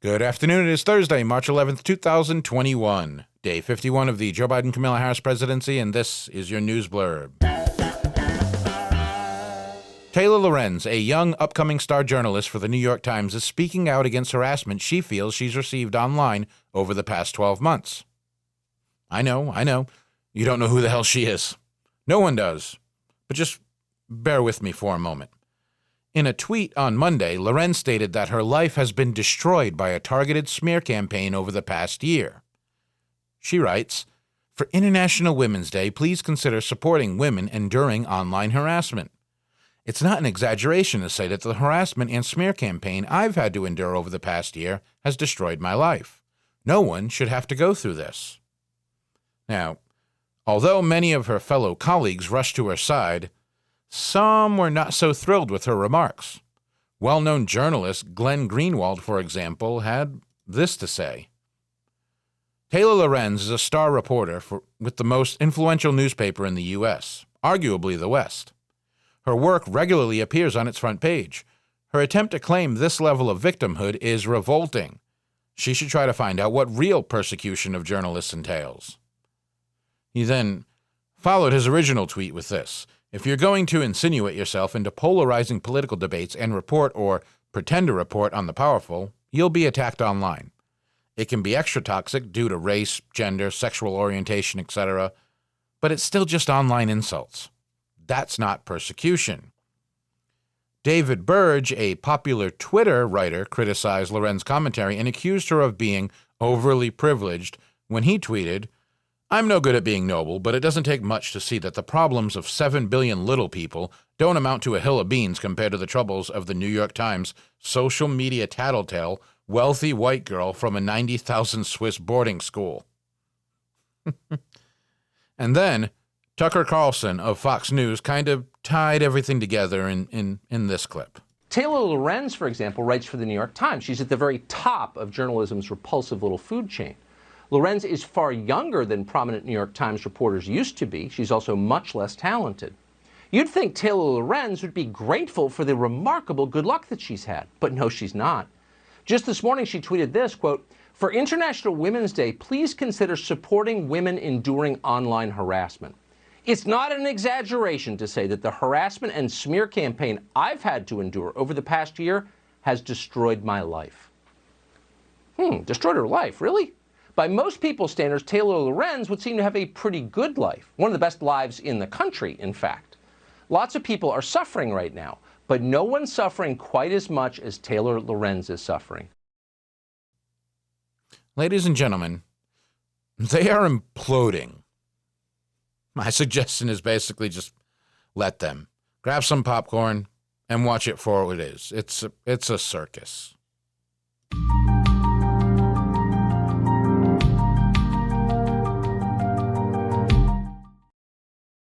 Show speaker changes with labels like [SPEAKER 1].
[SPEAKER 1] Good afternoon. It is Thursday, March 11th, 2021, day 51 of the Joe Biden-Kamala Harris presidency, and this is your news blurb. Taylor Lorenz, a young upcoming star journalist for the New York Times, is speaking out against harassment she feels she's received online over the past 12 months. I know. You don't know who the hell she is. No one does. But just bear with me for a moment. In a tweet on Monday, Lorenz stated that her life has been destroyed by a targeted smear campaign over the past year. She writes, "For International Women's Day, please consider supporting women enduring online harassment. It's not an exaggeration to say that the harassment and smear campaign I've had to endure over the past year has destroyed my life. No one should have to go through this." Now, although many of her fellow colleagues rushed to her side, some were not so thrilled with her remarks. Well-known journalist Glenn Greenwald, for example, had this to say. Taylor Lorenz is a star reporter with the most influential newspaper in the U.S., arguably the West. Her work regularly appears on its front page. Her attempt to claim this level of victimhood is revolting. She should try to find out what real persecution of journalists entails. He then followed his original tweet with this. If you're going to insinuate yourself into polarizing political debates and report or pretend to report on the powerful, you'll be attacked online. It can be extra toxic due to race, gender, sexual orientation, etc., but it's still just online insults. That's not persecution. David Burge, a popular Twitter writer, criticized Lorenz's commentary and accused her of being overly privileged when he tweeted, "I'm no good at being noble, but it doesn't take much to see that the problems of 7 billion little people don't amount to a hill of beans compared to the troubles of the New York Times social media tattletale, wealthy white girl from a 90,000 Swiss boarding school." And then Tucker Carlson of Fox News kind of tied everything together in this clip.
[SPEAKER 2] Taylor Lorenz, for example, writes for the New York Times. She's at the very top of journalism's repulsive little food chain. Lorenz is far younger than prominent New York Times reporters used to be. She's also much less talented. You'd think Taylor Lorenz would be grateful for the remarkable good luck that she's had, but no, she's not. Just this morning, she tweeted this, quote, "For International Women's Day, please consider supporting women enduring online harassment. It's not an exaggeration to say that the harassment and smear campaign I've had to endure over the past year has destroyed my life." Destroyed her life, really? By most people's standards, Taylor Lorenz would seem to have a pretty good life, one of the best lives in the country, in fact. Lots of people are suffering right now, but no one's suffering quite as much as Taylor Lorenz is suffering.
[SPEAKER 1] Ladies and gentlemen, they are imploding. My suggestion is basically just let them. Grab some popcorn and watch it for what it is. It's a circus.